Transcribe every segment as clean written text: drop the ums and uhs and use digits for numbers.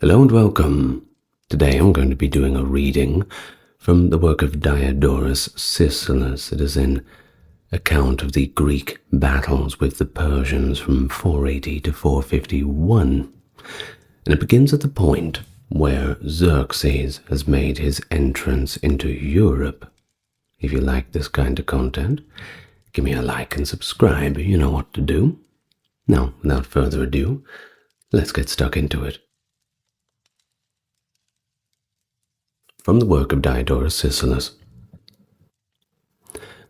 Hello and welcome. Today I'm going to be doing a reading from the work of Diodorus Siculus. It is an account of the Greek battles with the Persians from 480 to 451. And it begins at the point where Xerxes has made his entrance into Europe. If you like this kind of content, give me a like and subscribe. You know what to do. Now, without further ado, let's get stuck into it. From the work of Diodorus Siculus.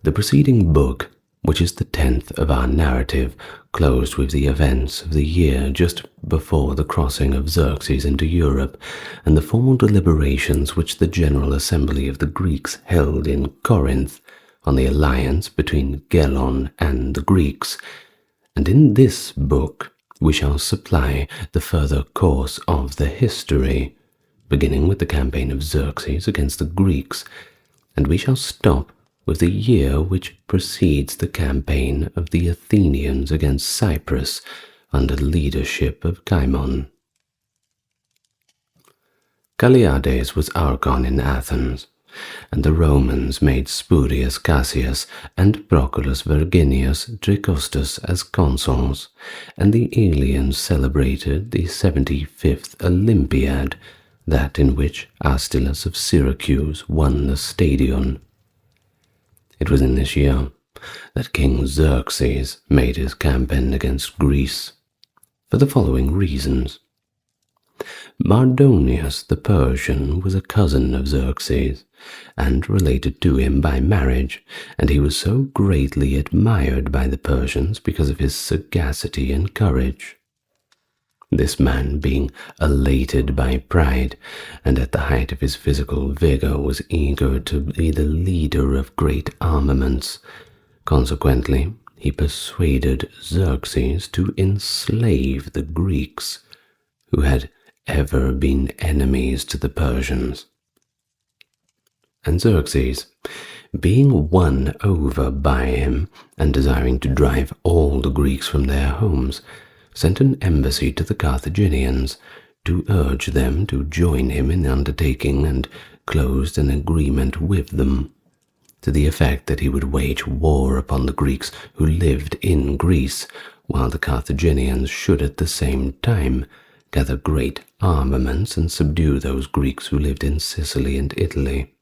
The preceding book, which is the 10th of our narrative, closed with the events of the year just before the crossing of Xerxes into Europe and the formal deliberations which the General Assembly of the Greeks held in Corinth on the alliance between Gelon and the Greeks. And in this book we shall supply the further course of the history, beginning with the campaign of Xerxes against the Greeks, and we shall stop with the year which precedes the campaign of the Athenians against Cyprus under the leadership of Cimon. Calliades was archon in Athens, and the Romans made Spurius Cassius and Proculus Verginius Tricostus as consuls, and the aliens celebrated the 75th Olympiad, that in which Astylus of Syracuse won the stadion. It was in this year that King Xerxes made his campaign against Greece, for the following reasons. Mardonius the Persian was a cousin of Xerxes, and related to him by marriage, and he was so greatly admired by the Persians because of his sagacity and courage. This man, being elated by pride, and at the height of his physical vigor, was eager to be the leader of great armaments. Consequently, he persuaded Xerxes to enslave the Greeks, who had ever been enemies to the Persians. And Xerxes, being won over by him, and desiring to drive all the Greeks from their homes, sent an embassy to the Carthaginians to urge them to join him in the undertaking, and closed an agreement with them, to the effect that he would wage war upon the Greeks who lived in Greece, while the Carthaginians should at the same time gather great armaments and subdue those Greeks who lived in Sicily and Italy.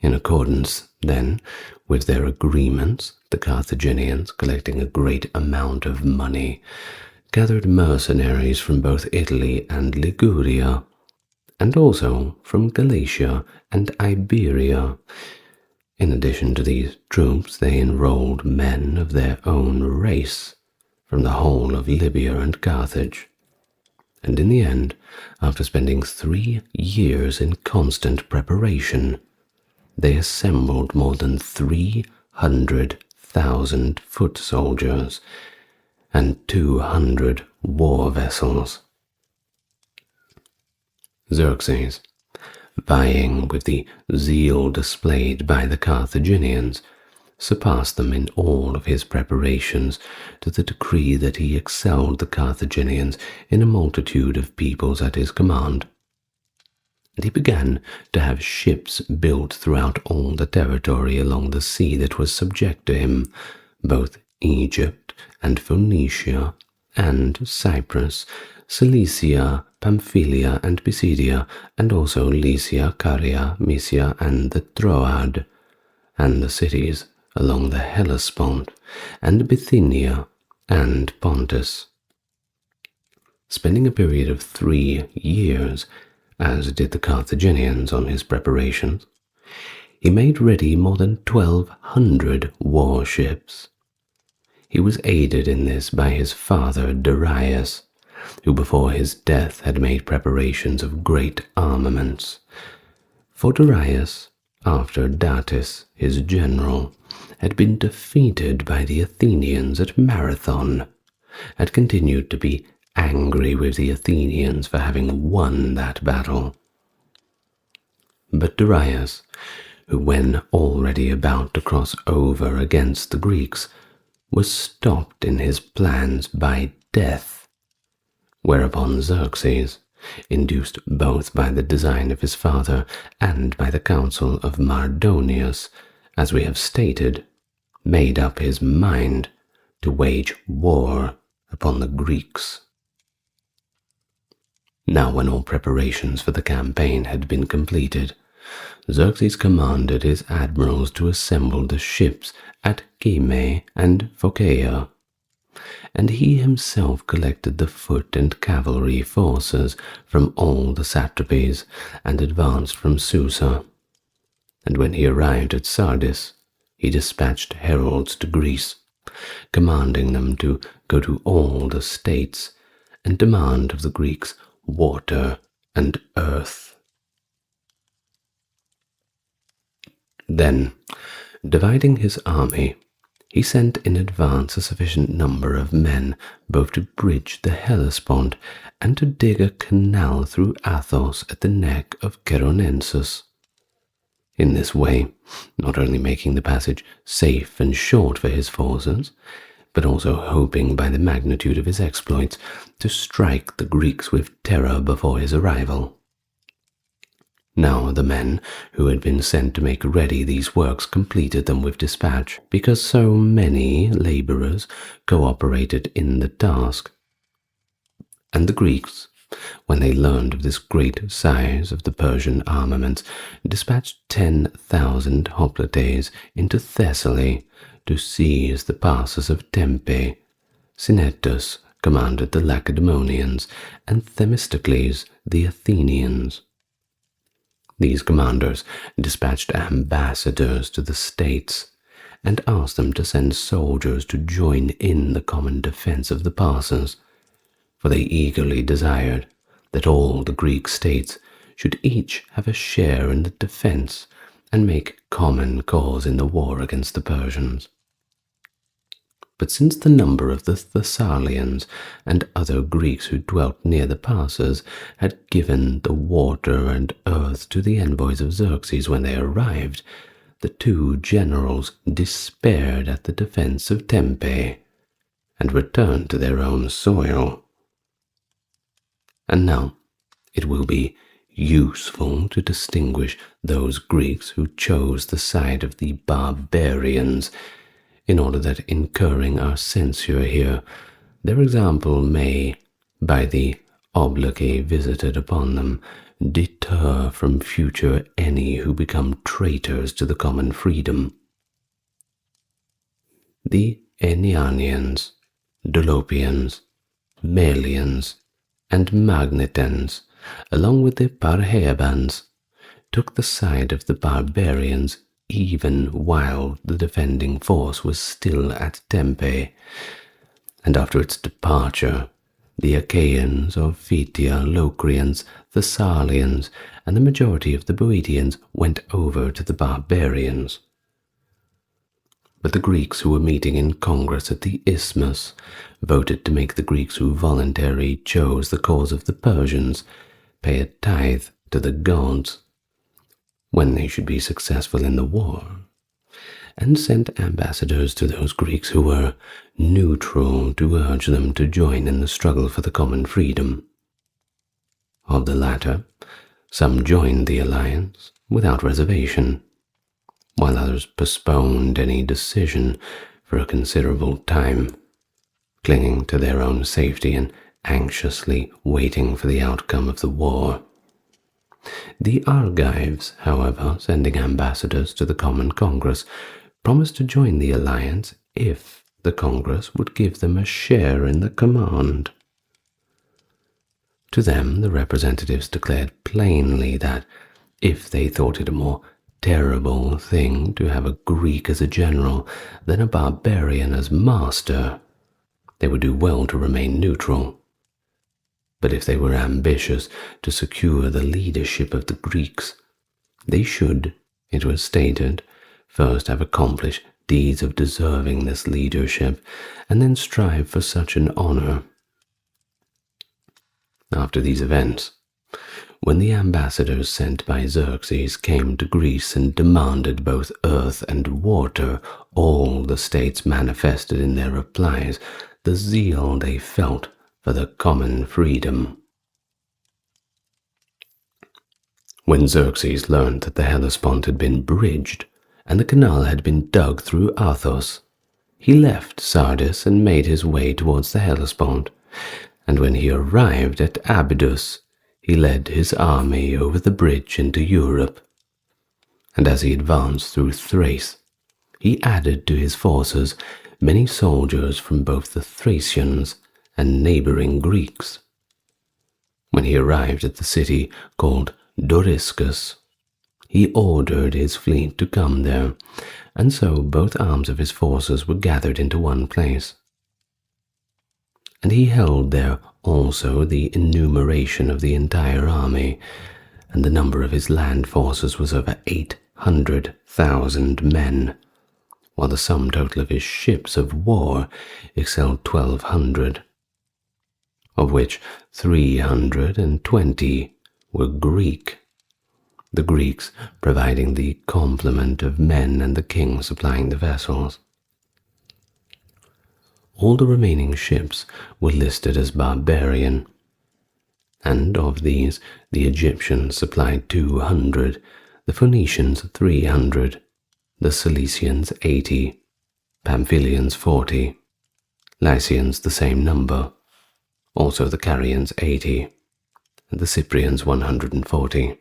In accordance, then, with their agreements, the Carthaginians, collecting a great amount of money, gathered mercenaries from both Italy and Liguria, and also from Galatia and Iberia. In addition to these troops, they enrolled men of their own race from the whole of Libya and Carthage. And in the end, after spending 3 years in constant preparation, they assembled more than 300,000 foot soldiers and 200 war vessels. Xerxes, vying with the zeal displayed by the Carthaginians, surpassed them in all of his preparations, to the degree that he excelled the Carthaginians in a multitude of peoples at his command. And he began to have ships built throughout all the territory along the sea that was subject to him, both Egypt and Phoenicia and Cyprus, Cilicia, Pamphylia and Pisidia, and also Lycia, Caria, Mysia and the Troad, and the cities along the Hellespont, and Bithynia and Pontus. Spending a period of 3 years, as did the Carthaginians on his preparations, he made ready more than 1,200 warships. He was aided in this by his father Darius, who before his death had made preparations of great armaments. For Darius, after Datis, his general, had been defeated by the Athenians at Marathon, had continued to be angry with the Athenians for having won that battle. But Darius, who when already about to cross over against the Greeks, was stopped in his plans by death, whereupon Xerxes, induced both by the design of his father and by the counsel of Mardonius, as we have stated, made up his mind to wage war upon the Greeks. Now, when all preparations for the campaign had been completed, Xerxes commanded his admirals to assemble the ships at Kyme and Phocaea, and he himself collected the foot and cavalry forces from all the satrapies and advanced from Susa. And when he arrived at Sardis, he dispatched heralds to Greece, commanding them to go to all the states and demand of the Greeks water and earth. Then, dividing his army, he sent in advance a sufficient number of men both to bridge the Hellespont and to dig a canal through Athos at the neck of Cheronensus. In this way, not only making the passage safe and short for his forces, but also hoping by the magnitude of his exploits to strike the Greeks with terror before his arrival. Now the men who had been sent to make ready these works completed them with dispatch, because so many laborers cooperated in the task. And the Greeks, when they learned of this great size of the Persian armaments, dispatched 10,000 hoplites into Thessaly to seize the passes of Tempe. Sinectus commanded the Lacedaemonians, and Themistocles the Athenians. These commanders dispatched ambassadors to the states, and asked them to send soldiers to join in the common defense of the passes, for they eagerly desired that all the Greek states should each have a share in the defense and make common cause in the war against the Persians. But since the number of the Thessalians and other Greeks who dwelt near the passes had given the water and earth to the envoys of Xerxes when they arrived, the two generals despaired at the defense of Tempe and returned to their own soil. And now it will be useful to distinguish those Greeks who chose the side of the barbarians, in order that, incurring our censure here, their example may, by the obloquy visited upon them, deter from future any who become traitors to the common freedom. The Aenianians, Dolopians, Melians, and Magnetans, along with the Parrhæbans, took the side of the barbarians even while the defending force was still at Tempe, and after its departure, the Achaeans of Phthia, Locrians, Thessalians, and the majority of the Boeotians went over to the barbarians. But the Greeks who were meeting in Congress at the Isthmus voted to make the Greeks who voluntarily chose the cause of the Persians pay a tithe to the gods when they should be successful in the war, and sent ambassadors to those Greeks who were neutral to urge them to join in the struggle for the common freedom. Of the latter, some joined the alliance without reservation, while others postponed any decision for a considerable time, clinging to their own safety and anxiously waiting for the outcome of the war. The Argives, however, sending ambassadors to the Common Congress, promised to join the alliance if the Congress would give them a share in the command. To them the representatives declared plainly that, if they thought it a more terrible thing to have a Greek as a general than a barbarian as master, they would do well to remain neutral. But if they were ambitious to secure the leadership of the Greeks, they should, it was stated, first have accomplished deeds of deserving this leadership, and then strive for such an honor. After these events, when the ambassadors sent by Xerxes came to Greece and demanded both earth and water, all the states manifested in their replies the zeal they felt for the common freedom. When Xerxes learned that the Hellespont had been bridged and the canal had been dug through Athos, he left Sardis and made his way towards the Hellespont, and when he arrived at Abydos, he led his army over the bridge into Europe. And as he advanced through Thrace, he added to his forces many soldiers from both the Thracians and neighboring Greeks. When he arrived at the city called Doriscus, he ordered his fleet to come there, and so both arms of his forces were gathered into one place. And he held there also the enumeration of the entire army, and the number of his land forces was over 800,000 men, while the sum total of his ships of war excelled 1,200, of which 320 were Greek, the Greeks providing the complement of men and the king supplying the vessels. All the remaining ships were listed as barbarian, and of these the Egyptians supplied 200, the Phoenicians 300, the Cilicians 80, Pamphylians 40, Lycians the same number, also the Carians 80, and the Cyprians 140.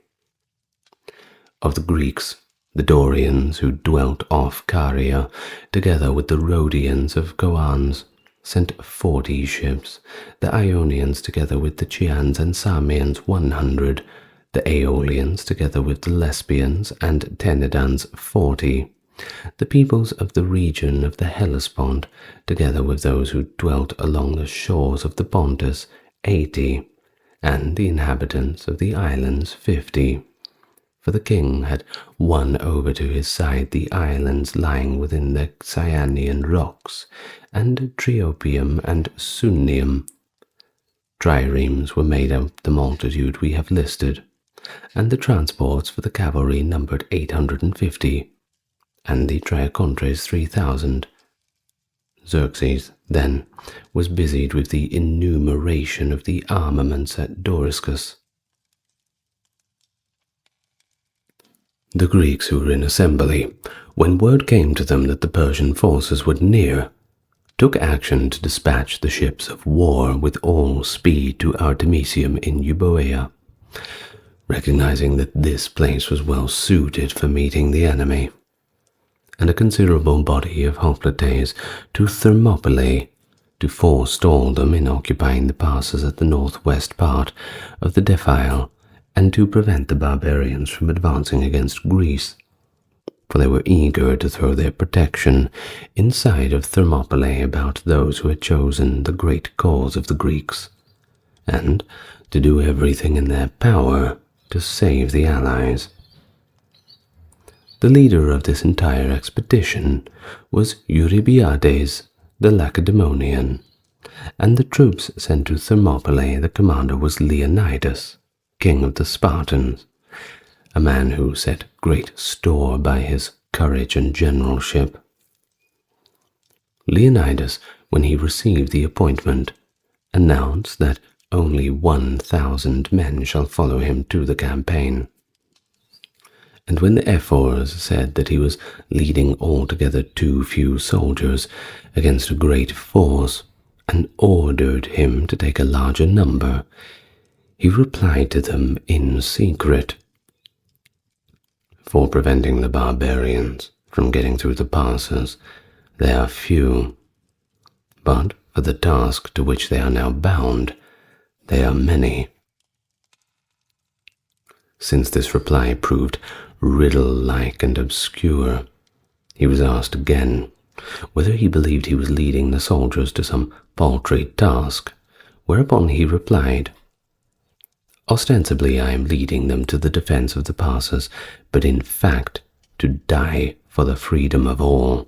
Of the Greeks, the Dorians who dwelt off Caria, together with the Rhodians of Coans, sent 40 ships, the Ionians together with the Chians and Samians 100, the Aeolians together with the Lesbians and Tenedans 40, the peoples of the region of the Hellespont, together with those who dwelt along the shores of the Pontus 80, and the inhabitants of the islands 50. For the king had won over to his side the islands lying within the Cyanean rocks, and Triopium and Sunium. Triremes were made of the multitude we have listed, and the transports for the cavalry numbered 850, and the triacontres 3,000. Xerxes, then, was busied with the enumeration of the armaments at Doriscus. The Greeks who were in assembly, when word came to them that the Persian forces were near, took action to dispatch the ships of war with all speed to Artemisium in Euboea, recognizing that this place was well suited for meeting the enemy, and a considerable body of hoplites to Thermopylae, to forestall them in occupying the passes at the northwest part of the defile, and to prevent the barbarians from advancing against Greece, for they were eager to throw their protection inside of Thermopylae about those who had chosen the great cause of the Greeks, and to do everything in their power to save the allies. The leader of this entire expedition was Eurybiades the Lacedaemonian, and the troops sent to Thermopylae the commander was Leonidas, king of the Spartans, a man who set great store by his courage and generalship. Leonidas, when he received the appointment, announced that only 1,000 men shall follow him to the campaign. And when the ephors said that he was leading altogether too few soldiers against a great force, and ordered him to take a larger number, he replied to them in secret, "For preventing the barbarians from getting through the passes, they are few, but for the task to which they are now bound, they are many." Since this reply proved riddle-like and obscure, he was asked again whether he believed he was leading the soldiers to some paltry task, whereupon he replied, "Ostensibly I am leading them to the defense of the passes, but in fact to die for the freedom of all.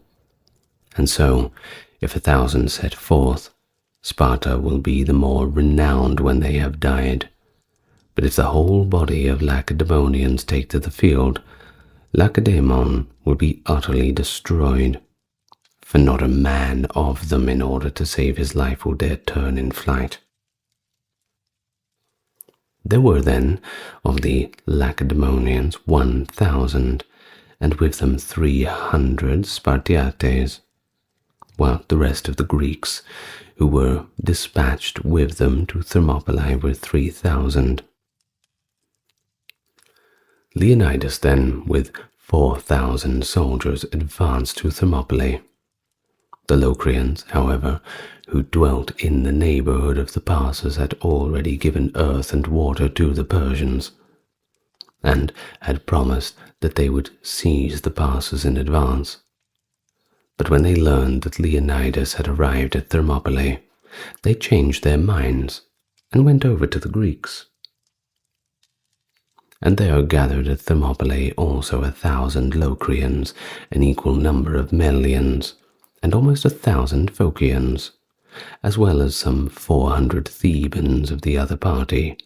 And so, if 1,000 set forth, Sparta will be the more renowned when they have died. But if the whole body of Lacedaemonians take to the field, Lacedaemon will be utterly destroyed, for not a man of them in order to save his life will dare turn in flight." There were then of the Lacedaemonians 1,000, and with them 300 Spartiates, while the rest of the Greeks who were dispatched with them to Thermopylae were 3,000. Leonidas then, with 4,000 soldiers, advanced to Thermopylae. The Locrians, however, who dwelt in the neighborhood of the passes, had already given earth and water to the Persians, and had promised that they would seize the passes in advance. But when they learned that Leonidas had arrived at Thermopylae, they changed their minds and went over to the Greeks. And there gathered at Thermopylae also 1,000 Locrians, an equal number of Melians, and almost 1,000 Phocians, as well as some 400 Thebans of the other party,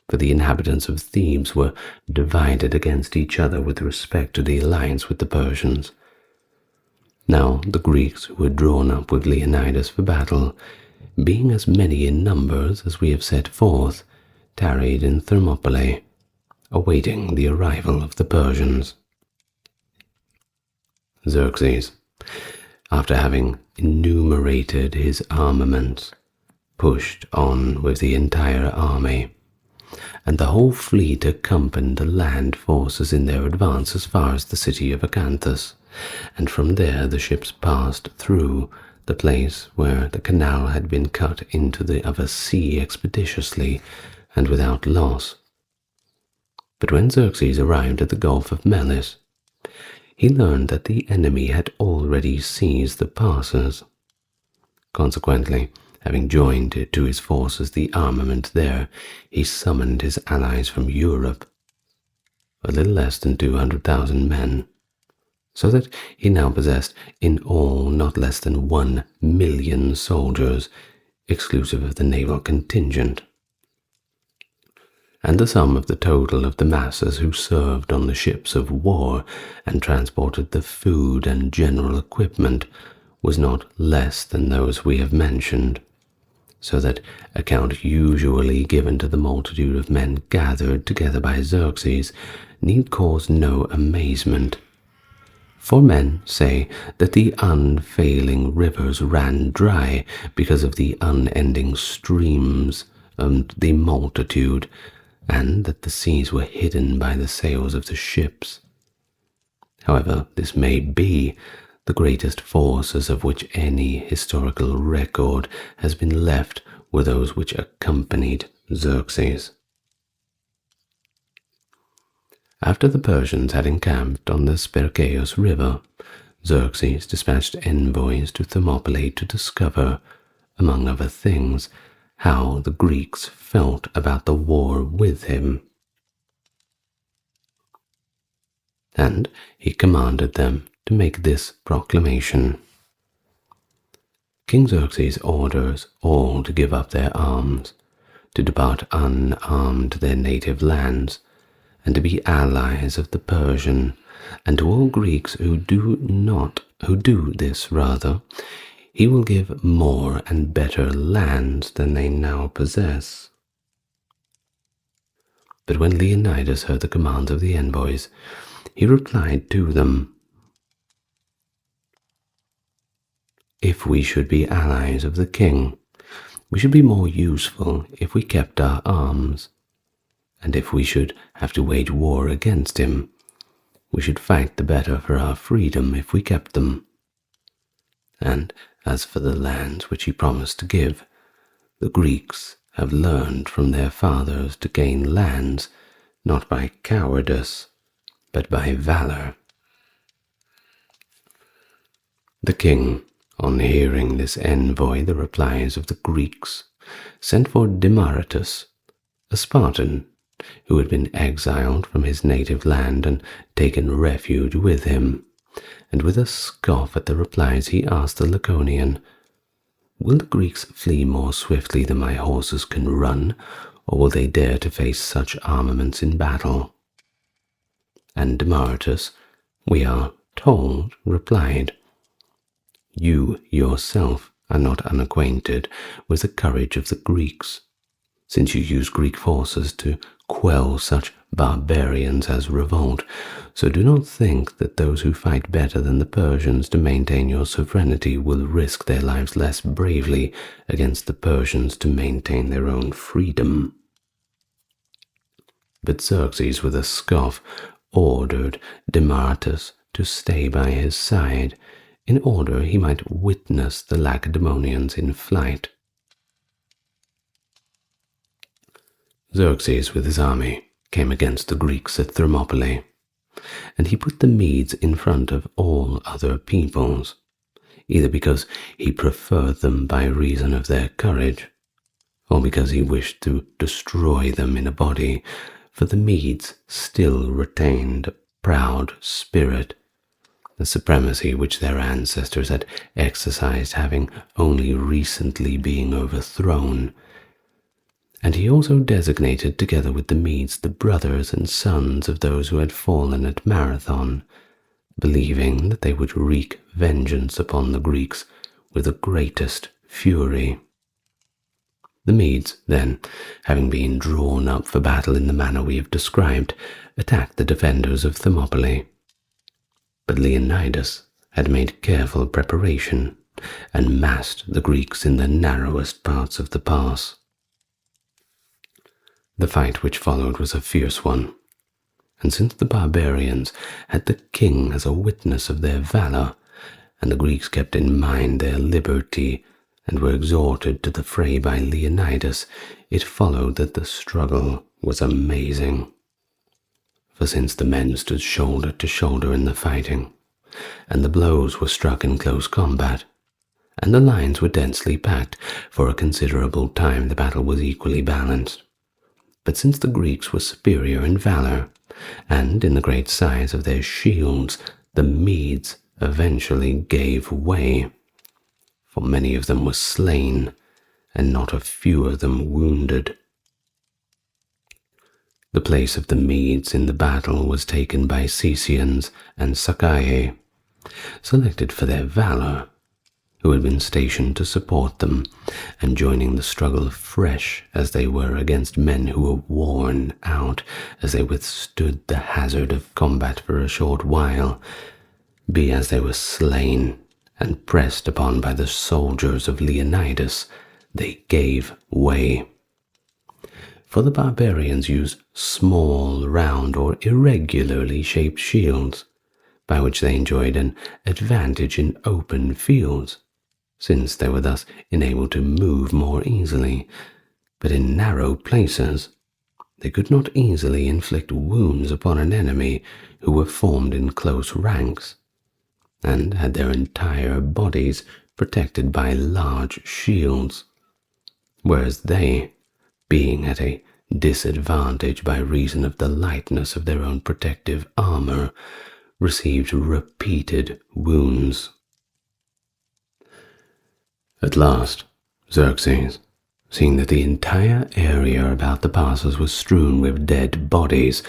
for the inhabitants of Thebes were divided against each other with respect to the alliance with the Persians. Now the Greeks who were drawn up with Leonidas for battle, being as many in numbers as we have set forth, tarried in Thermopylae, awaiting the arrival of the Persians. Xerxes, after having enumerated his armaments, pushed on with the entire army, and the whole fleet accompanied the land forces in their advance as far as the city of Acanthus, and from there the ships passed through the place where the canal had been cut into the other sea expeditiously and without loss. But when Xerxes arrived at the Gulf of Melis, he learned that the enemy had already seized the passes. Consequently, having joined to his forces the armament there, he summoned his allies from Europe, a little less than 200,000 men, so that he now possessed in all not less than 1,000,000 soldiers, exclusive of the naval contingent. And the sum of the total of the masses who served on the ships of war and transported the food and general equipment was not less than those we have mentioned, so that account usually given to the multitude of men gathered together by Xerxes need cause no amazement. For men say that the unfailing rivers ran dry because of the unending streams and the multitude, and that the seas were hidden by the sails of the ships. However this may be, the greatest forces of which any historical record has been left were those which accompanied Xerxes. After the Persians had encamped on the Spercheios River, Xerxes dispatched envoys to Thermopylae to discover, among other things, how the Greeks felt about the war with him. And he commanded them to make this proclamation: King Xerxes orders all to give up their arms, to depart unarmed to their native lands, and to be allies of the Persian, and to all Greeks who do this, he will give more and better lands than they now possess. But when Leonidas heard the commands of the envoys, he replied to them, If we should be allies of the king, we should be more useful if we kept our arms, and if we should have to wage war against him, we should fight the better for our freedom if we kept them. And as for the lands which he promised to give, the Greeks have learned from their fathers to gain lands not by cowardice, but by valor. The king, on hearing this envoy the replies of the Greeks, sent for Demaratus, a Spartan, who had been exiled from his native land and taken refuge with him, and with a scoff at the replies he asked the Laconian, Will the Greeks flee more swiftly than my horses can run, or will they dare to face such armaments in battle? And Demaratus, we are told, replied, You yourself are not unacquainted with the courage of the Greeks, since you use Greek forces to quell such barbarians as revolt, so do not think that those who fight better than the Persians to maintain your sovereignty will risk their lives less bravely against the Persians to maintain their own freedom." But Xerxes, with a scoff, ordered Demaratus to stay by his side, in order he might witness the Lacedaemonians in flight. Xerxes with his army came against the Greeks at Thermopylae, and he put the Medes in front of all other peoples, either because he preferred them by reason of their courage, or because he wished to destroy them in a body, for the Medes still retained a proud spirit, the supremacy which their ancestors had exercised having only recently been overthrown. And he also designated together with the Medes the brothers and sons of those who had fallen at Marathon, believing that they would wreak vengeance upon the Greeks with the greatest fury. The Medes, then, having been drawn up for battle in the manner we have described, attacked the defenders of Thermopylae. But Leonidas had made careful preparation and massed the Greeks in the narrowest parts of the pass. The fight which followed was a fierce one, and since the barbarians had the king as a witness of their valor, and the Greeks kept in mind their liberty and were exhorted to the fray by Leonidas, it followed that the struggle was amazing. For since the men stood shoulder to shoulder in the fighting, and the blows were struck in close combat, and the lines were densely packed, for a considerable time the battle was equally balanced. But since the Greeks were superior in valor, and in the great size of their shields, the Medes eventually gave way, for many of them were slain, and not a few of them wounded. The place of the Medes in the battle was taken by Cesians and Sacae, selected for their valor, who had been stationed to support them, and joining the struggle fresh as they were against men who were worn out as they withstood the hazard of combat for a short while, be as they were slain and pressed upon by the soldiers of Leonidas, they gave way. For the barbarians used small, round, or irregularly shaped shields, by which they enjoyed an advantage in open fields, since they were thus enabled to move more easily, but in narrow places they could not easily inflict wounds upon an enemy who were formed in close ranks, and had their entire bodies protected by large shields, whereas they, being at a disadvantage by reason of the lightness of their own protective armor, received repeated wounds. At last, Xerxes, seeing that the entire area about the passes was strewn with dead bodies,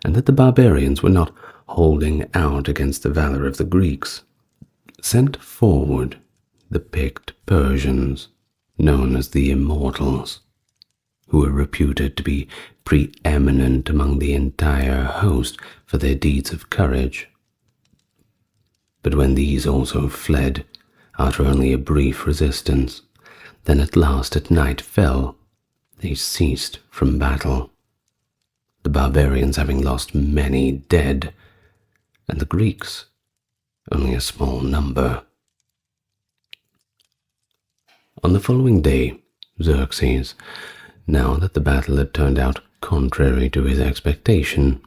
and that the barbarians were not holding out against the valor of the Greeks, sent forward the picked Persians, known as the Immortals, who were reputed to be preeminent among the entire host for their deeds of courage. But when these also fled, after only a brief resistance, then at last at night fell, they ceased from battle, the barbarians having lost many dead, and the Greeks only a small number. On the following day, Xerxes, now that the battle had turned out contrary to his expectation,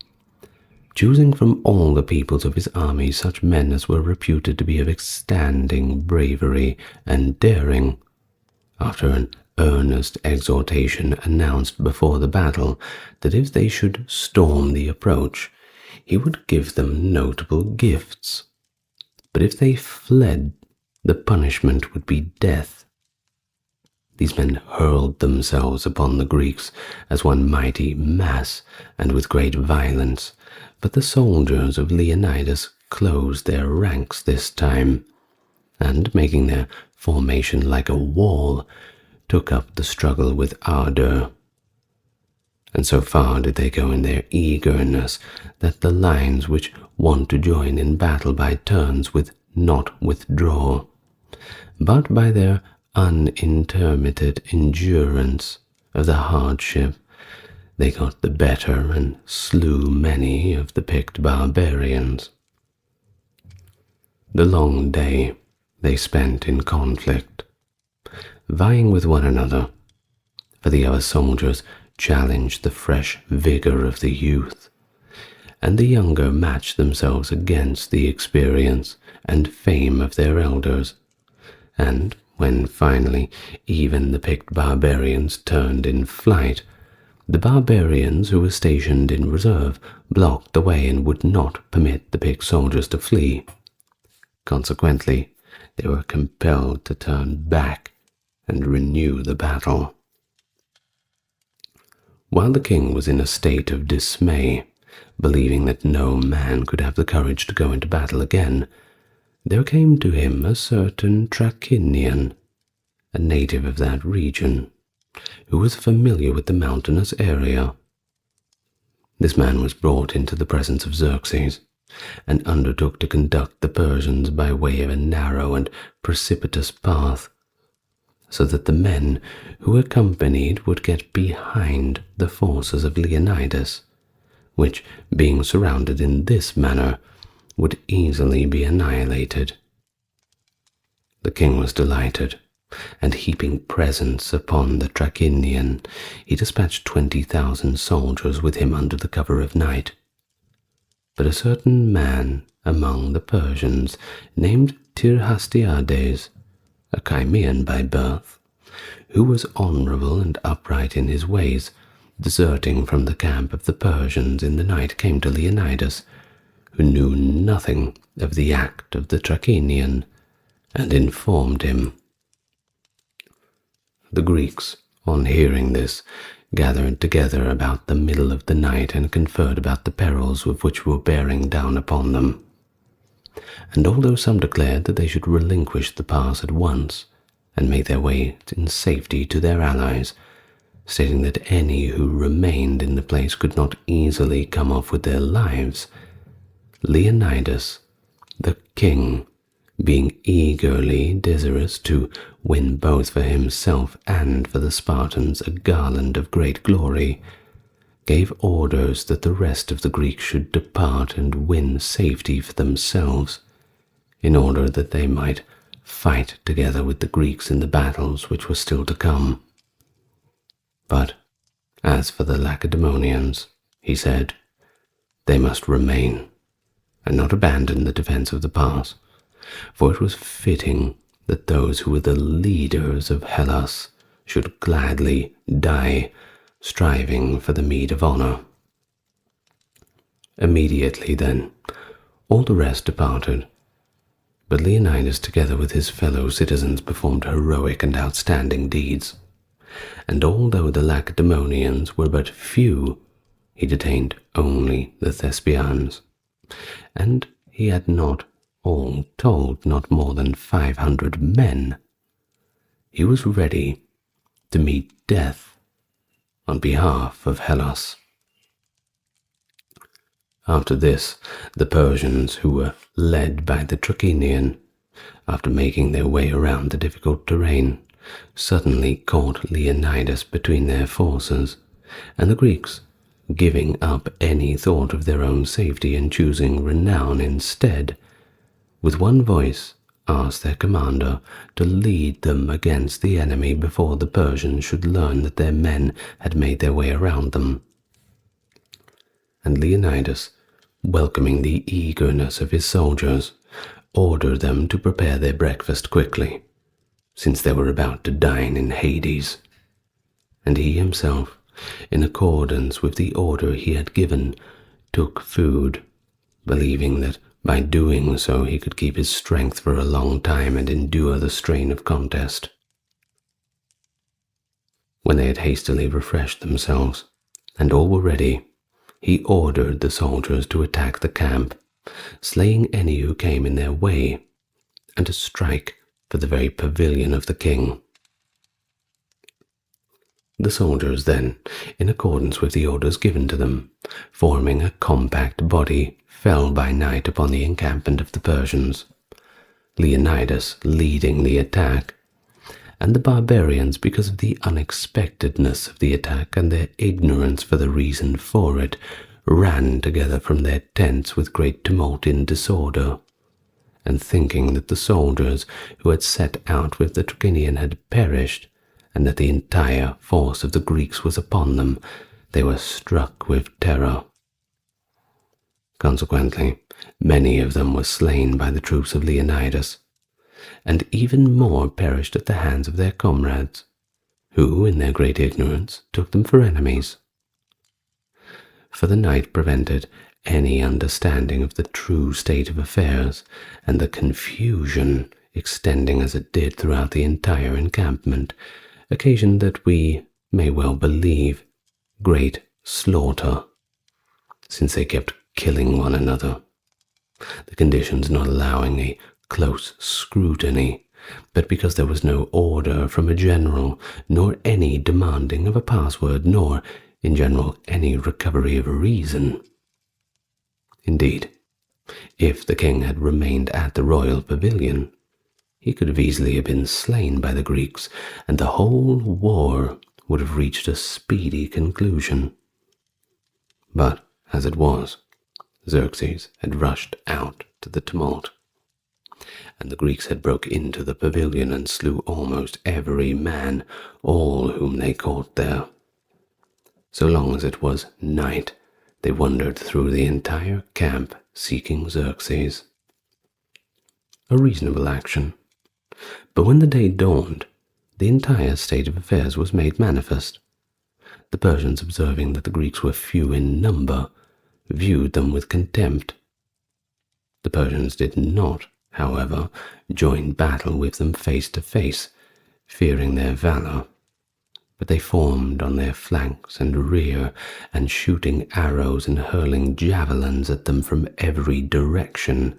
choosing from all the peoples of his army such men as were reputed to be of outstanding bravery and daring, after an earnest exhortation announced before the battle that if they should storm the approach, he would give them notable gifts, but if they fled, the punishment would be death. These men hurled themselves upon the Greeks as one mighty mass and with great violence, but the soldiers of Leonidas closed their ranks this time, and making their formation like a wall, took up the struggle with ardor, and so far did they go in their eagerness that the lines which want to join in battle by turns would not withdraw, but by their unintermitted endurance of the hardship they got the better and slew many of the picked barbarians. The long day they spent in conflict, vying with one another, for the other soldiers challenged the fresh vigor of the youth, and the younger matched themselves against the experience and fame of their elders, and when finally even the picked barbarians turned in flight, the barbarians who were stationed in reserve blocked the way and would not permit the picked soldiers to flee. Consequently, they were compelled to turn back and renew the battle. While the king was in a state of dismay, believing that no man could have the courage to go into battle again, there came to him a certain Trachinian, a native of that region, who was familiar with the mountainous area. This man was brought into the presence of Xerxes, and undertook to conduct the Persians by way of a narrow and precipitous path, so that the men who accompanied would get behind the forces of Leonidas, which, being surrounded in this manner, would easily be annihilated. The king was delighted, and heaping presents upon the Trachinian, he dispatched 20,000 soldiers with him under the cover of night. But a certain man among the Persians, named Tirhasthiades, a Crimean by birth, who was honorable and upright in his ways, deserting from the camp of the Persians in the night, came to Leonidas, who knew nothing of the act of the Trachinian, and informed him. The Greeks, on hearing this, gathered together about the middle of the night and conferred about the perils with which were bearing down upon them. And although some declared that they should relinquish the pass at once and make their way in safety to their allies, stating that any who remained in the place could not easily come off with their lives, Leonidas, the king, being eagerly desirous to win both for himself and for the Spartans a garland of great glory, gave orders that the rest of the Greeks should depart and win safety for themselves, in order that they might fight together with the Greeks in the battles which were still to come. But as for the Lacedaemonians, he said, they must remain, and not abandon the defense of the pass, for it was fitting that those who were the leaders of Hellas should gladly die, striving for the meed of honor. Immediately then, all the rest departed, but Leonidas together with his fellow citizens performed heroic and outstanding deeds, and although the Lacedaemonians were but few, he detained only the Thespians, and he had not all told not more than 500 men. He was ready to meet death on behalf of Hellas. After this, the Persians, who were led by the Trachinian, after making their way around the difficult terrain, suddenly caught Leonidas between their forces, and the Greeks, giving up any thought of their own safety and choosing renown instead, with one voice asked their commander to lead them against the enemy before the Persians should learn that their men had made their way around them. And Leonidas, welcoming the eagerness of his soldiers, ordered them to prepare their breakfast quickly, since they were about to dine in Hades. And he himself, in accordance with the order he had given, took food, believing that by doing so he could keep his strength for a long time and endure the strain of contest. When they had hastily refreshed themselves, and all were ready, he ordered the soldiers to attack the camp, slaying any who came in their way, and to strike for the very pavilion of the king. The soldiers then, in accordance with the orders given to them, forming a compact body, fell by night upon the encampment of the Persians, Leonidas leading the attack, and the barbarians, because of the unexpectedness of the attack and their ignorance for the reason for it, ran together from their tents with great tumult in disorder, and thinking that the soldiers who had set out with the Trachinian had perished, and that the entire force of the Greeks was upon them, they were struck with terror. Consequently, many of them were slain by the troops of Leonidas, and even more perished at the hands of their comrades, who, in their great ignorance, took them for enemies. For the night prevented any understanding of the true state of affairs, and the confusion, extending as it did throughout the entire encampment, occasioned that we may well believe great slaughter, since they kept killing one another, the conditions not allowing a close scrutiny, but because there was no order from a general, nor any demanding of a password, nor, in general, any recovery of reason. Indeed, if the king had remained at the royal pavilion, he could have easily been slain by the Greeks, and the whole war would have reached a speedy conclusion. But, as it was, Xerxes had rushed out to the tumult, and the Greeks had broke into the pavilion and slew almost every man, all whom they caught there. So long as it was night, they wandered through the entire camp seeking Xerxes. A reasonable action. But when the day dawned, the entire state of affairs was made manifest. The Persians, observing that the Greeks were few in number, viewed them with contempt. The Persians did not, however, join battle with them face to face, fearing their valor, but they formed on their flanks and rear, and shooting arrows and hurling javelins at them from every direction,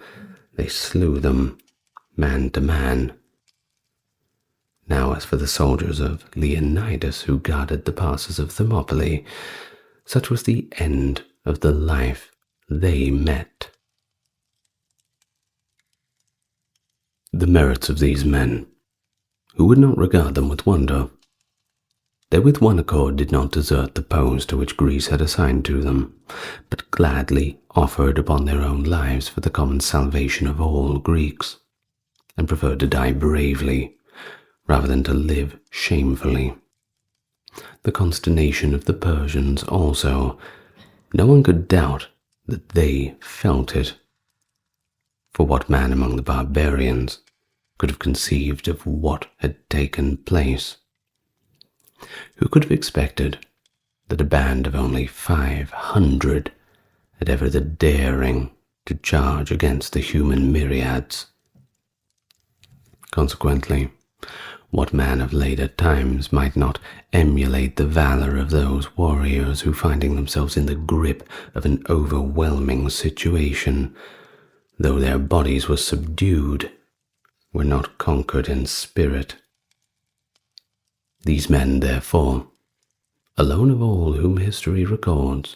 they slew them, man to man. Now as for the soldiers of Leonidas who guarded the passes of Thermopylae, such was the end of the life they met. The merits of these men, who would not regard them with wonder. They with one accord did not desert the post to which Greece had assigned to them, but gladly offered upon their own lives for the common salvation of all Greeks, and preferred to die bravely rather than to live shamefully. The consternation of the Persians also, no one could doubt that they felt it. For what man among the barbarians could have conceived of what had taken place? Who could have expected that a band of only 500 had ever the daring to charge against the human myriads? Consequently, what man of later times might not emulate the valor of those warriors who, finding themselves in the grip of an overwhelming situation, though their bodies were subdued, were not conquered in spirit? These men, therefore, alone of all whom history records,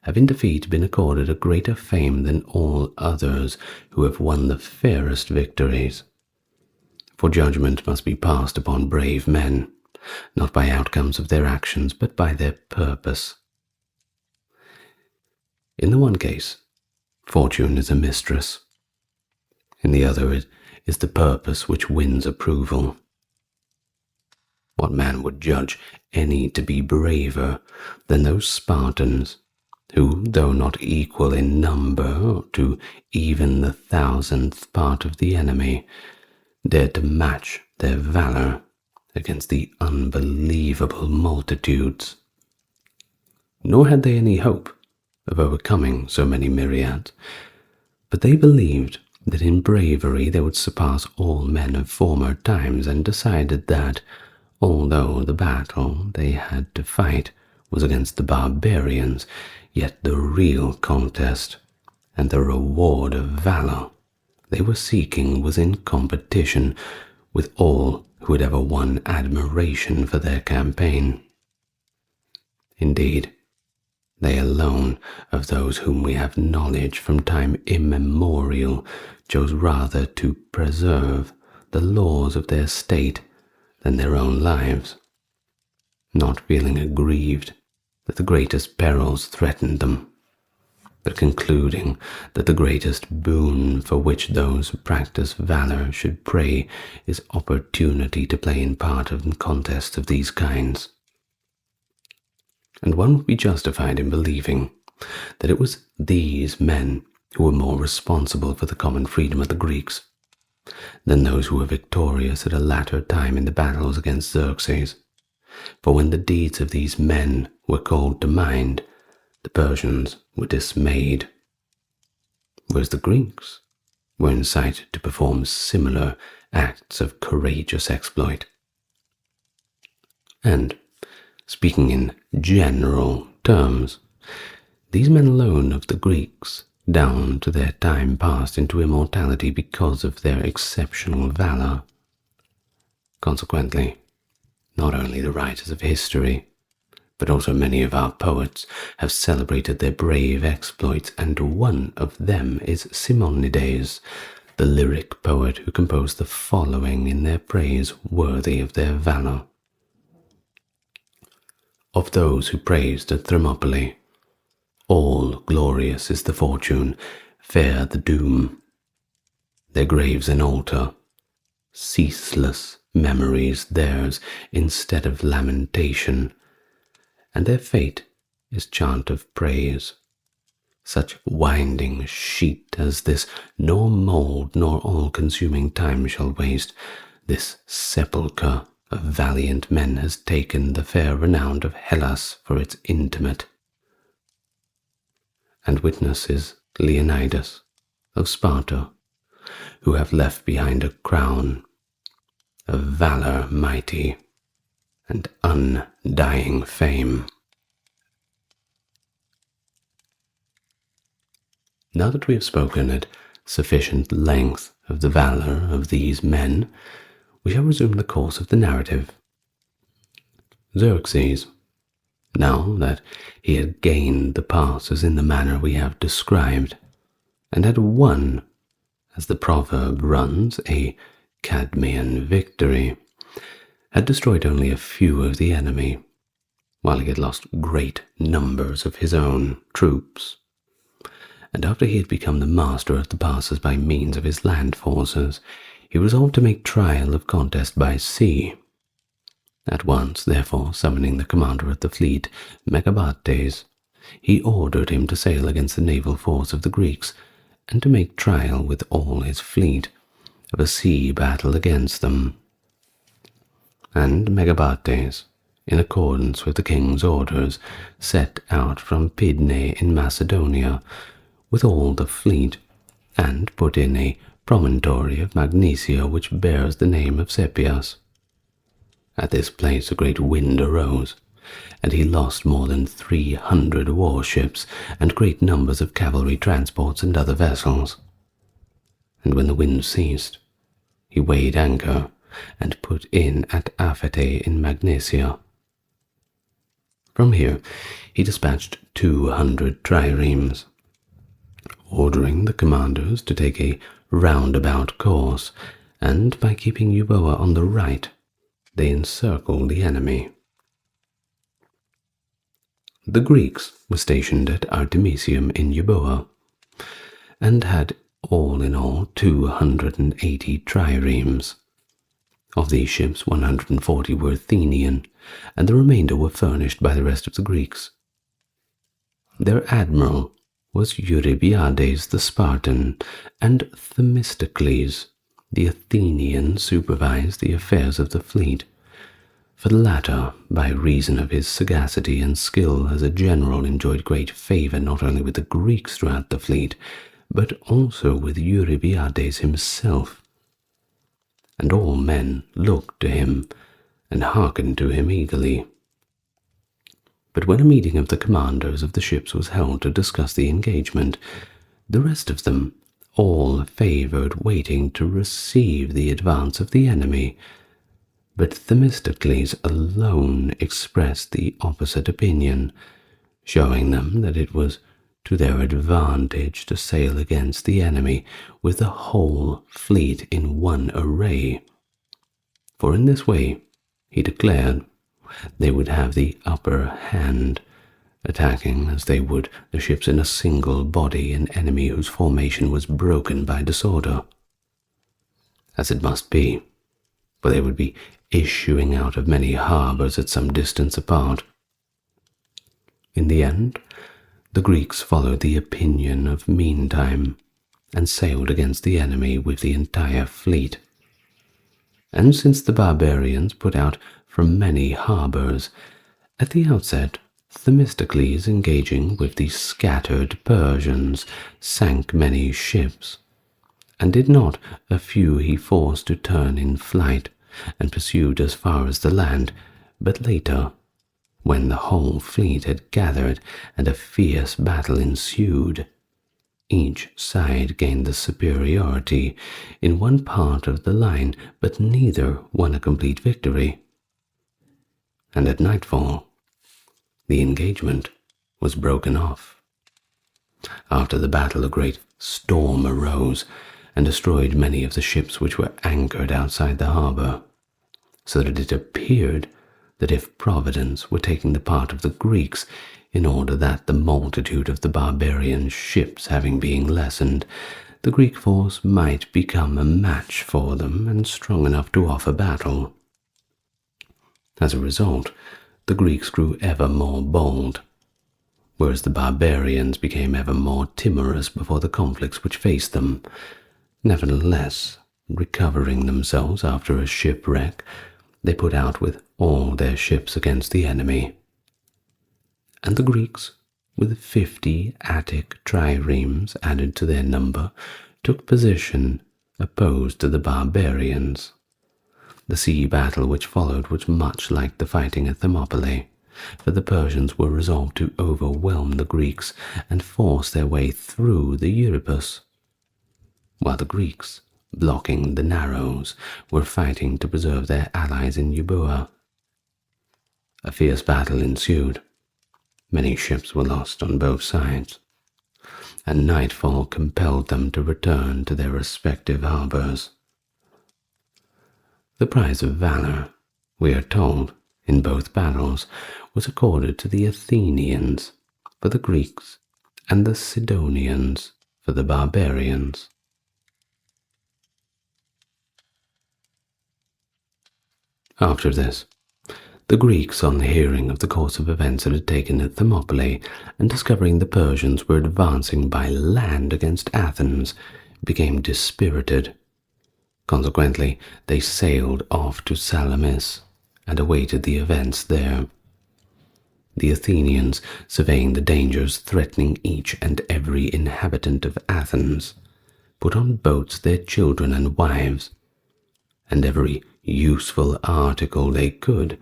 have in defeat been accorded a greater fame than all others who have won the fairest victories. For judgment must be passed upon brave men, not by outcomes of their actions, but by their purpose. In the one case, fortune is a mistress. In the other, it is the purpose which wins approval. What man would judge any to be braver than those Spartans who, though not equal in number to even the 1,000th part of the enemy, dared to match their valor against the unbelievable multitudes? Nor had they any hope of overcoming so many myriads, but they believed that in bravery they would surpass all men of former times, and decided that, although the battle they had to fight was against the barbarians, yet the real contest and the reward of valor they were seeking was in competition with all who had ever won admiration for their campaign. Indeed, they alone of those whom we have knowledge from time immemorial chose rather to preserve the laws of their state than their own lives, not feeling aggrieved that the greatest perils threatened them, but concluding that the greatest boon for which those who practice valor should pray is opportunity to play in part in contests of these kinds. And one would be justified in believing that it was these men who were more responsible for the common freedom of the Greeks than those who were victorious at a latter time in the battles against Xerxes. For when the deeds of these men were called to mind, the Persians were dismayed, whereas the Greeks were incited to perform similar acts of courageous exploit. And, speaking in general terms, these men alone of the Greeks, down to their time, passed into immortality because of their exceptional valor. Consequently, not only the writers of history, but also many of our poets have celebrated their brave exploits, and one of them is Simonides, the lyric poet who composed the following in their praise worthy of their valor. Of those who praised at Thermopylae, all glorious is the fortune, fair the doom. Their graves an altar, ceaseless memories theirs instead of lamentation, and their fate is chant of praise. Such winding sheet as this nor mould nor all-consuming time shall waste. This sepulchre of valiant men has taken the fair renown of Hellas for its intimate. And witness is Leonidas of Sparta, who have left behind a crown of valor mighty and undying fame. Now that we have spoken at sufficient length of the valor of these men, we shall resume the course of the narrative. Xerxes, now that he had gained the passes in the manner we have described, and had won, as the proverb runs, a Cadmean victory, had destroyed only a few of the enemy, while he had lost great numbers of his own troops. And after he had become the master of the passes by means of his land forces, he resolved to make trial of contest by sea. At once, therefore, summoning the commander of the fleet, Megabates, he ordered him to sail against the naval force of the Greeks, and to make trial with all his fleet of a sea battle against them. And Megabates, in accordance with the king's orders, set out from Pydne in Macedonia with all the fleet, and put in a promontory of Magnesia which bears the name of Sepias. At this place a great wind arose, and he lost more than 300 warships and great numbers of cavalry transports and other vessels. And when the wind ceased, he weighed anchor and put in at Aphete in Magnesia. From here he dispatched 200 triremes, ordering the commanders to take a roundabout course, and by keeping Euboea on the right, they encircled the enemy. The Greeks were stationed at Artemisium in Euboea, and had all in all 280 triremes. Of these ships 140 were Athenian, and the remainder were furnished by the rest of the Greeks. Their admiral was Eurybiades the Spartan, and Themistocles the Athenian supervised the affairs of the fleet. For the latter, by reason of his sagacity and skill as a general, enjoyed great favor not only with the Greeks throughout the fleet, but also with Eurybiades himself. And all men looked to him and hearkened to him eagerly. But when a meeting of the commanders of the ships was held to discuss the engagement, the rest of them all favored waiting to receive the advance of the enemy, But Themistocles alone expressed the opposite opinion, showing them that it was to their advantage to sail against the enemy with the whole fleet in one array. For in this way, he declared, they would have the upper hand, attacking as they would the ships in a single body an enemy whose formation was broken by disorder. As it must be, for they would be issuing out of many harbors at some distance apart. In the end, the Greeks followed the opinion of meantime, and sailed against the enemy with the entire fleet. And since the barbarians put out from many harbors, at the outset Themistocles, engaging with the scattered Persians, sank many ships, and did not a few he forced to turn in flight, and pursued as far as the land, but later, when the whole fleet had gathered and a fierce battle ensued, each side gained the superiority in one part of the line, but neither won a complete victory. And at nightfall, the engagement was broken off. After the battle, a great storm arose and destroyed many of the ships which were anchored outside the harbor, so that it appeared that if Providence were taking the part of the Greeks, in order that the multitude of the barbarian ships having been lessened, the Greek force might become a match for them and strong enough to offer battle. As a result, the Greeks grew ever more bold, whereas the barbarians became ever more timorous before the conflicts which faced them. Nevertheless, recovering themselves after a shipwreck, they put out with all their ships against the enemy. And the Greeks, with 50 Attic triremes added to their number, took position opposed to the barbarians. The sea battle which followed was much like the fighting at Thermopylae, for the Persians were resolved to overwhelm the Greeks and force their way through the Euripus, while the Greeks, blocking the narrows, were fighting to preserve their allies in Euboea. A fierce battle ensued. Many ships were lost on both sides, and nightfall compelled them to return to their respective harbors. The prize of valor, we are told, in both battles, was accorded to the Athenians for the Greeks and the Sidonians for the barbarians. After this, the Greeks, on hearing of the course of events that had taken at Thermopylae, and discovering the Persians were advancing by land against Athens, became dispirited. Consequently, they sailed off to Salamis, and awaited the events there. The Athenians, surveying the dangers threatening each and every inhabitant of Athens, put on boats their children and wives, and every useful article they could,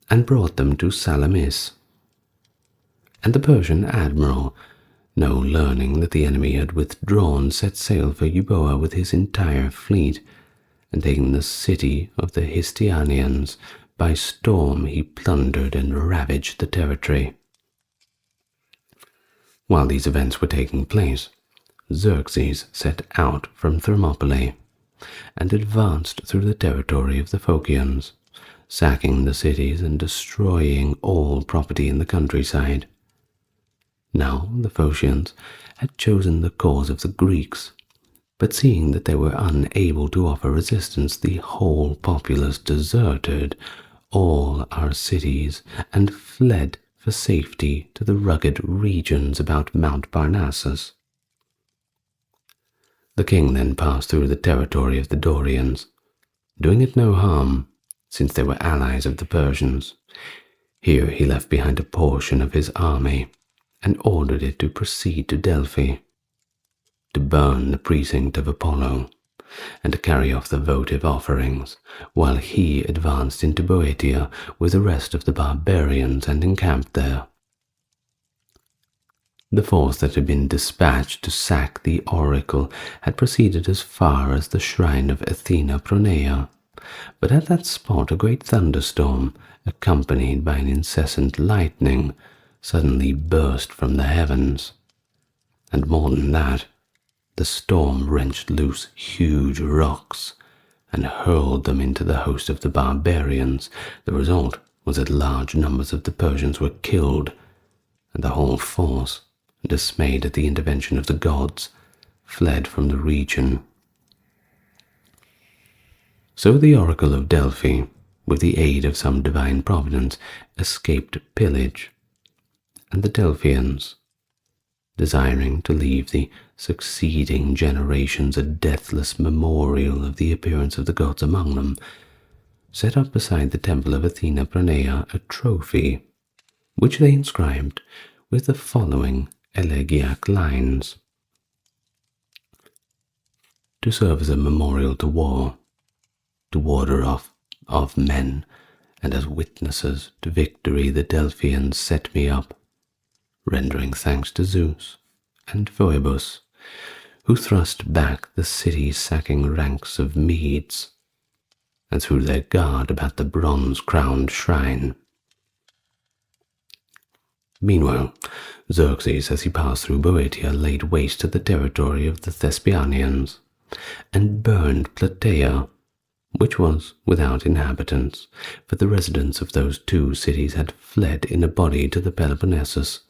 and brought them to Salamis. And the Persian admiral, no learning that the enemy had withdrawn, set sail for Euboea with his entire fleet, and taking the city of the Histianians by storm, he plundered and ravaged the territory. While these events were taking place, Xerxes set out from Thermopylae, and advanced through the territory of the Phocians, sacking the cities and destroying all property in the countryside. Now the Phocians had chosen the cause of the Greeks, but seeing that they were unable to offer resistance, the whole populace deserted all our cities and fled for safety to the rugged regions about Mount Parnassus. The king then passed through the territory of the Dorians, doing it no harm, since they were allies of the Persians. Here he left behind a portion of his army, and ordered it to proceed to Delphi, to burn the precinct of Apollo, and to carry off the votive offerings, while he advanced into Boeotia with the rest of the barbarians and encamped there. The force that had been dispatched to sack the oracle had proceeded as far as the shrine of Athena Pronea, But at that spot a great thunderstorm, accompanied by an incessant lightning, suddenly burst from the heavens. And more than that, the storm wrenched loose huge rocks and hurled them into the host of the barbarians. The result was that large numbers of the Persians were killed, and the whole force, dismayed at the intervention of the gods, fled from the region. So the oracle of Delphi, with the aid of some divine providence, escaped pillage, and the Delphians, desiring to leave the succeeding generations a deathless memorial of the appearance of the gods among them, set up beside the temple of Athena Pranea a trophy, which they inscribed with the following elegiac lines: "To serve as a memorial to war, to warder off of men, and as witnesses to victory the Delphians set me up, rendering thanks to Zeus and Phoebus, who thrust back the city-sacking ranks of Medes, and threw their guard about the bronze-crowned shrine." Meanwhile, Xerxes, as he passed through Boeotia, laid waste to the territory of the Thespianians, and burned Plataea, which was without inhabitants, for the residents of those two cities had fled in a body to the Peloponnesus.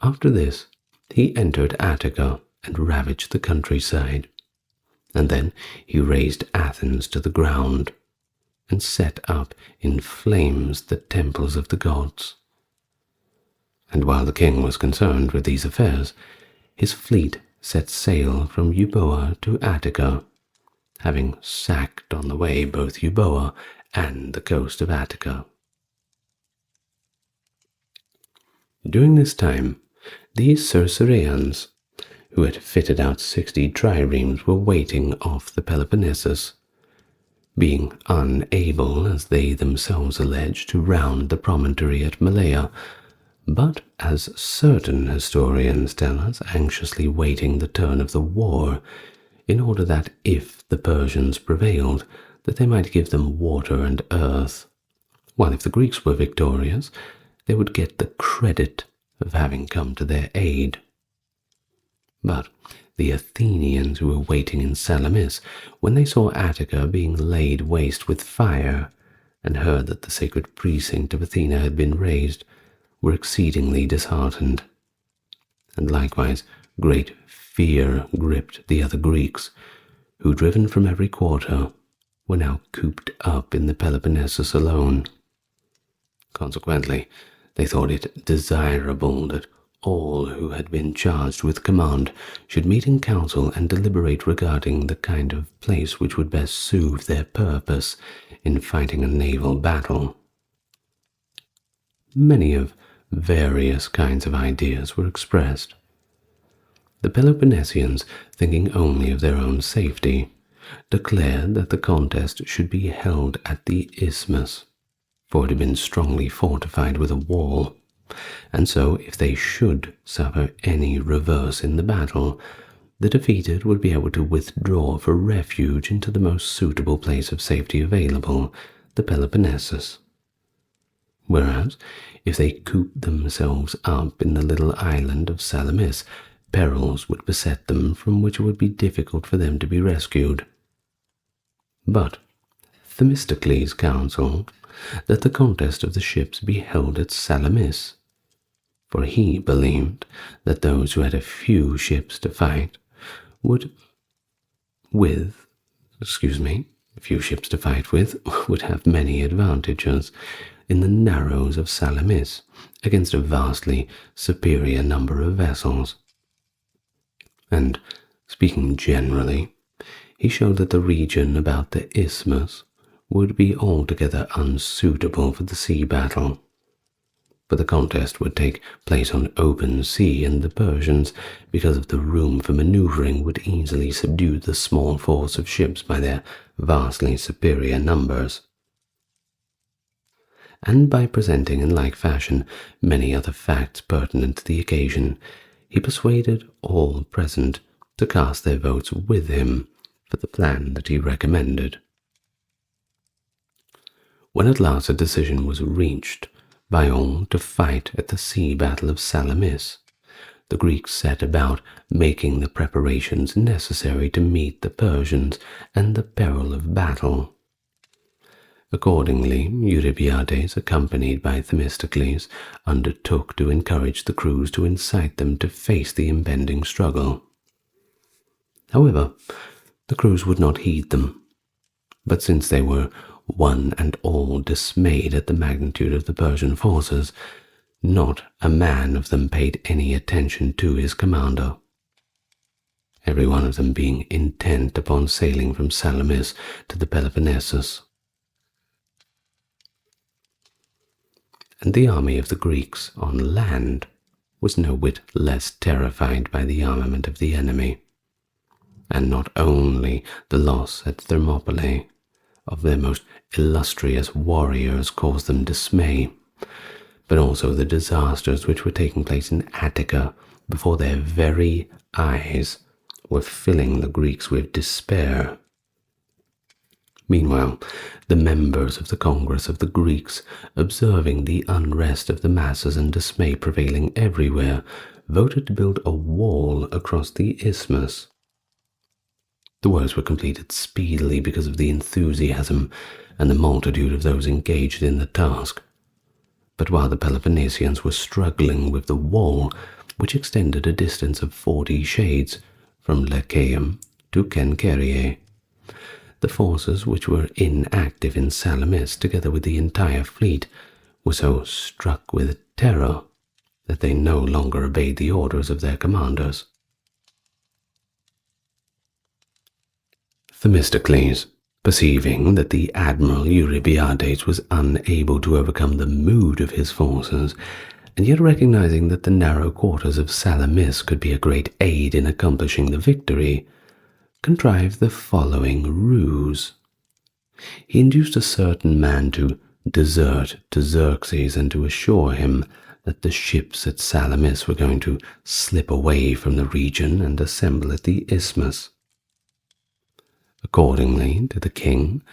After this, he entered Attica and ravaged the countryside, and then he razed Athens to the ground, and set up in flames the temples of the gods. And while the king was concerned with these affairs, his fleet set sail from Euboea to Attica, having sacked on the way both Euboea and the coast of Attica. During this time, the Cercereans, who had fitted out 60 triremes, were waiting off the Peloponnesus, being unable, as they themselves allege, to round the promontory at Malea, but, as certain historians tell us, anxiously waiting the turn of the war, in order that, if the Persians prevailed, that they might give them water and earth, while if the Greeks were victorious, they would get the credit of having come to their aid. But the Athenians who were waiting in Salamis, when they saw Attica being laid waste with fire, and heard that the sacred precinct of Athena had been razed, were exceedingly disheartened. And likewise great fear gripped the other Greeks, who, driven from every quarter, were now cooped up in the Peloponnesus alone. Consequently, they thought it desirable that all who had been charged with command should meet in council and deliberate regarding the kind of place which would best soothe their purpose in fighting a naval battle. Many of various kinds of ideas were expressed. The Peloponnesians, thinking only of their own safety, declared that the contest should be held at the isthmus, for it had been strongly fortified with a wall, and so if they should suffer any reverse in the battle, the defeated would be able to withdraw for refuge into the most suitable place of safety available, the Peloponnesus. Whereas, if they cooped themselves up in the little island of Salamis, perils would beset them from which it would be difficult for them to be rescued. But Themistocles counselled that the contest of the ships be held at Salamis, for he believed that those who had a few ships to fight would have many advantages in the narrows of Salamis against a vastly superior number of vessels. And, speaking generally, he showed that the region about the isthmus would be altogether unsuitable for the sea battle, for the contest would take place on open sea, and the Persians, because of the room for manoeuvring, would easily subdue the small force of ships by their vastly superior numbers. And by presenting in like fashion many other facts pertinent to the occasion, he persuaded all present to cast their votes with him for the plan that he recommended. When at last a decision was reached by all to fight at the sea battle of Salamis, the Greeks set about making the preparations necessary to meet the Persians and the peril of battle. Accordingly, Eurybiades, accompanied by Themistocles, undertook to encourage the crews to incite them to face the impending struggle. However, the crews would not heed them, but since they were one and all dismayed at the magnitude of the Persian forces, not a man of them paid any attention to his commander, every one of them being intent upon sailing from Salamis to the Peloponnesus. And the army of the Greeks on land was no whit less terrified by the armament of the enemy, and not only the loss at Thermopylae of their most illustrious warriors caused them dismay, but also the disasters which were taking place in Attica before their very eyes were filling the Greeks with despair. Meanwhile, the members of the Congress of the Greeks, observing the unrest of the masses and dismay prevailing everywhere, voted to build a wall across the isthmus. The works were completed speedily because of the enthusiasm and the multitude of those engaged in the task. But while the Peloponnesians were struggling with the wall, which extended a distance of 40 shades from Lechaeum to Kenkerie, the forces which were inactive in Salamis, together with the entire fleet, were so struck with terror that they no longer obeyed the orders of their commanders. Themistocles, perceiving that the admiral Eurybiades was unable to overcome the mood of his forces, and yet recognizing that the narrow quarters of Salamis could be a great aid in accomplishing the victory, contrived the following ruse. He induced a certain man to desert to Xerxes and to assure him that the ships at Salamis were going to slip away from the region and assemble at the isthmus. Accordingly to the king,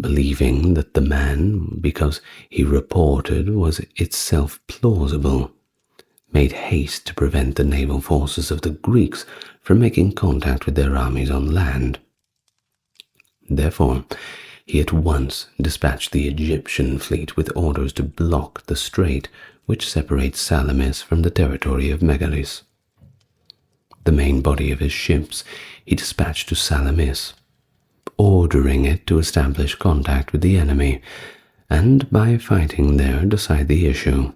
believing that the man, because he reported, was itself plausible, made haste to prevent the naval forces of the Greeks from making contact with their armies on land. Therefore, he at once dispatched the Egyptian fleet with orders to block the strait which separates Salamis from the territory of Megaris. The main body of his ships he dispatched to Salamis, ordering it to establish contact with the enemy, and by fighting there decide the issue.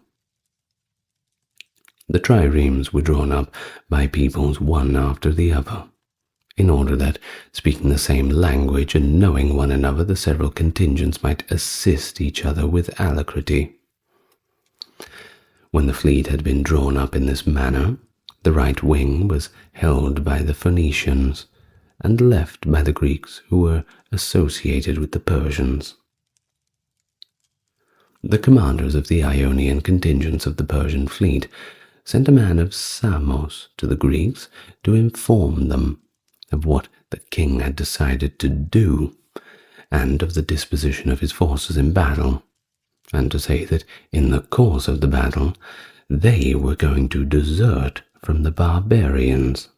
The triremes were drawn up by peoples one after the other, in order that, speaking the same language and knowing one another, the several contingents might assist each other with alacrity. When the fleet had been drawn up in this manner, the right wing was held by the Phoenicians, and left by the Greeks who were associated with the Persians. The commanders of the Ionian contingents of the Persian fleet sent a man of Samos to the Greeks to inform them of what the king had decided to do, and of the disposition of his forces in battle, and to say that in the course of the battle they were going to desert from the barbarians.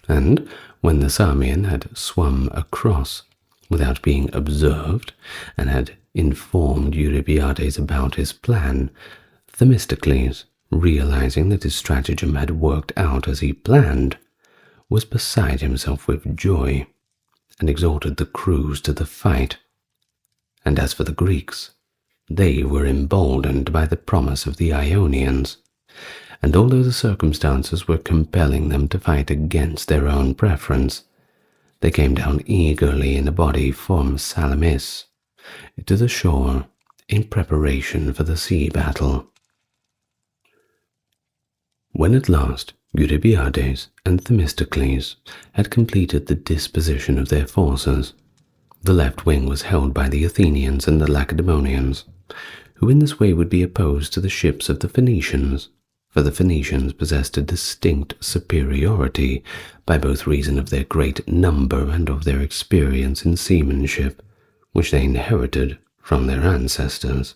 And when the Samian had swum across without being observed, and had informed Eurybiades about his plan, Themistocles, realizing that his stratagem had worked out as he planned, was beside himself with joy, and exhorted the crews to the fight. And as for the Greeks, they were emboldened by the promise of the Ionians, and although the circumstances were compelling them to fight against their own preference, they came down eagerly in a body from Salamis to the shore in preparation for the sea battle. When at last Eurybiades and Themistocles had completed the disposition of their forces, the left wing was held by the Athenians and the Lacedaemonians, who in this way would be opposed to the ships of the Phoenicians, for the Phoenicians possessed a distinct superiority by both reason of their great number and of their experience in seamanship, which they inherited from their ancestors.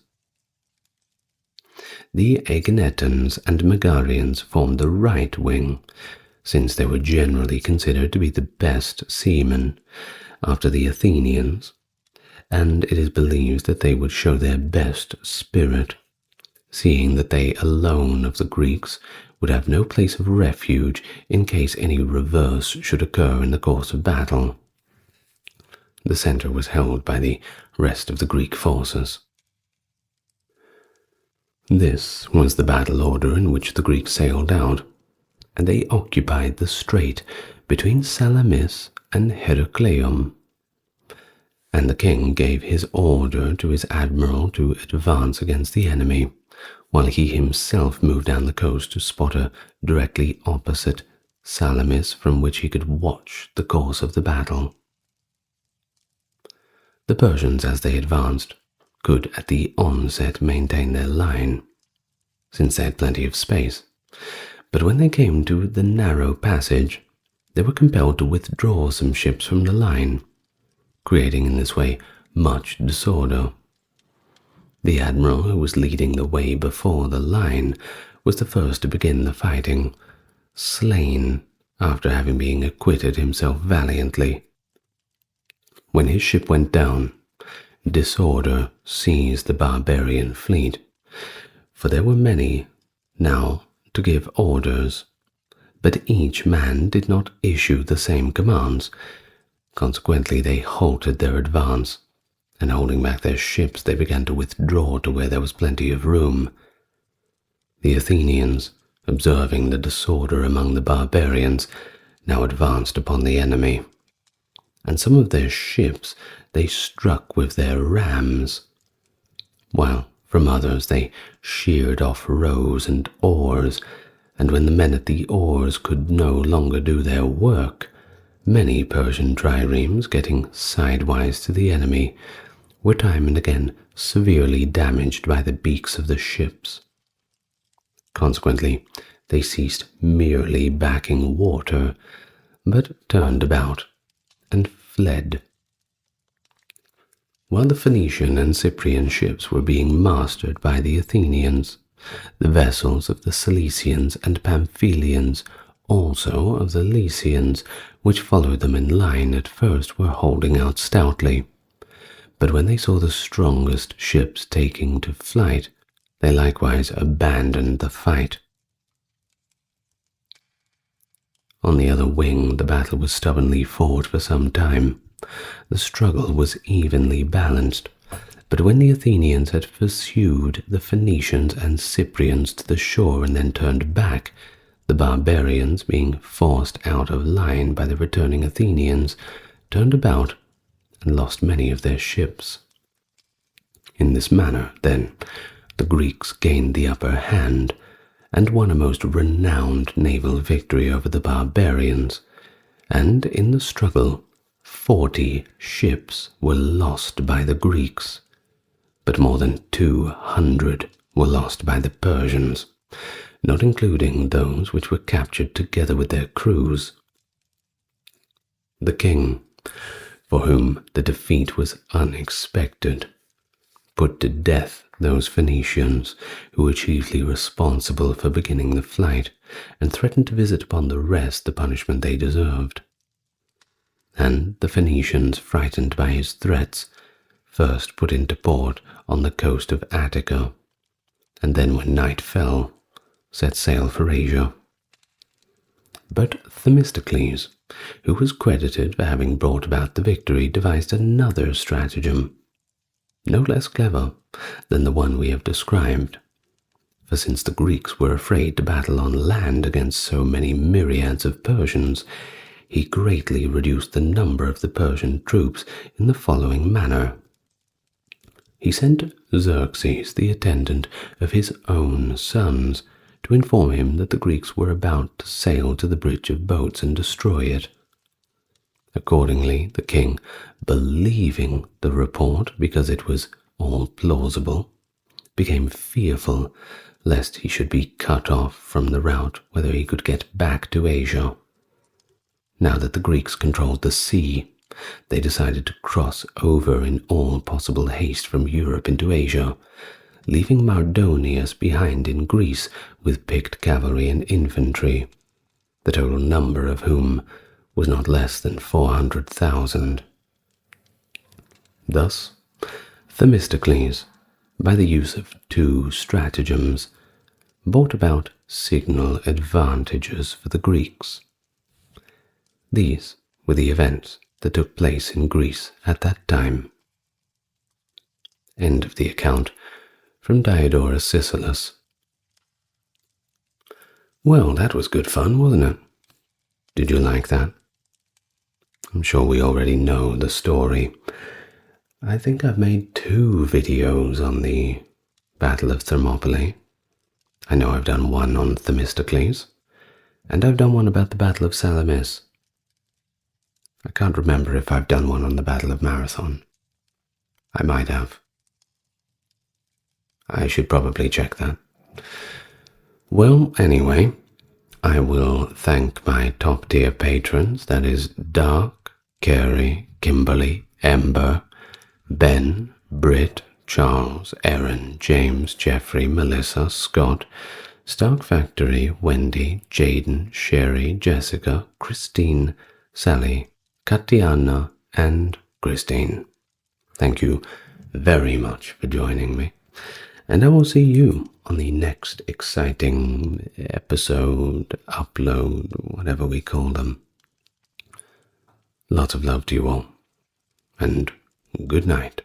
The Aeginetans and Megarians formed the right wing, since they were generally considered to be the best seamen, after the Athenians, and it is believed that they would show their best spirit, seeing that they alone of the Greeks would have no place of refuge in case any reverse should occur in the course of battle. The center was held by the rest of the Greek forces. This was the battle order in which the Greeks sailed out, and they occupied the strait between Salamis and Heracleum. And the king gave his order to his admiral to advance against the enemy, while he himself moved down the coast to spot her directly opposite Salamis, from which he could watch the course of the battle. The Persians, as they advanced, could at the onset maintain their line, since they had plenty of space, but when they came to the narrow passage, they were compelled to withdraw some ships from the line, creating in this way much disorder. The admiral who was leading the way before the line was the first to begin the fighting, slain after having been acquitted himself valiantly. When his ship went down, disorder seized the barbarian fleet, for there were many now to give orders, but each man did not issue the same commands. Consequently, they halted their advance, and holding back their ships, they began to withdraw to where there was plenty of room. The Athenians, observing the disorder among the barbarians, now advanced upon the enemy, and some of their ships they struck with their rams, while from others they sheared off rows and oars, and when the men at the oars could no longer do their work, many Persian triremes, getting sidewise to the enemy, were time and again severely damaged by the beaks of the ships. Consequently, they ceased merely backing water, but turned about and fled. While the Phoenician and Cyprian ships were being mastered by the Athenians, the vessels of the Cilicians and Pamphylians, also of the Lycians, which followed them in line at first, were holding out stoutly. But when they saw the strongest ships taking to flight, they likewise abandoned the fight. On the other wing, the battle was stubbornly fought for some time. The struggle was evenly balanced, but when the Athenians had pursued the Phoenicians and Cyprians to the shore and then turned back, the barbarians, being forced out of line by the returning Athenians, turned about and lost many of their ships. In this manner, then, the Greeks gained the upper hand and won a most renowned naval victory over the barbarians, and in the struggle 40 ships were lost by the Greeks, but more than 200 were lost by the Persians, not including those which were captured together with their crews. The king, for whom the defeat was unexpected, put to death those Phoenicians who were chiefly responsible for beginning the flight, and threatened to visit upon the rest the punishment they deserved. And the Phoenicians, frightened by his threats, first put into port on the coast of Attica, and then when night fell, set sail for Asia. But Themistocles, who was credited for having brought about the victory, devised another stratagem, no less clever than the one we have described. For since the Greeks were afraid to battle on land against so many myriads of Persians, he greatly reduced the number of the Persian troops in the following manner. He sent Xerxes, the attendant of his own sons, to inform him that the Greeks were about to sail to the bridge of boats and destroy it. Accordingly, the king, believing the report because it was all plausible, became fearful lest he should be cut off from the route whether he could get back to Asia. Now that the Greeks controlled the sea, they decided to cross over in all possible haste from Europe into Asia, leaving Mardonius behind in Greece with picked cavalry and infantry, the total number of whom was not less than 400,000. Thus, Themistocles, by the use of two stratagems, brought about signal advantages for the Greeks. These were the events that took place in Greece at that time. End of the account from Diodorus Siculus. Well, that was good fun, wasn't it? Did you like that? I'm sure we already know the story. I think I've made 2 videos on the Battle of Thermopylae. I know I've done one on Themistocles, and I've done one about the Battle of Salamis. I can't remember if I've done one on the Battle of Marathon. I might have. I should probably check that. Well, anyway, I will thank my top-tier patrons, that is Dark, Carey, Kimberly, Ember, Ben, Britt, Charles, Erin, James, Jeffrey, Melissa, Scott, Stark Factory, Wendy, Jaden, Sherry, Jessica, Christine, Sally, Katiana, and Christine. Thank you very much for joining me, and I will see you on the next exciting episode, upload, whatever we call them. Lots of love to you all, and good night.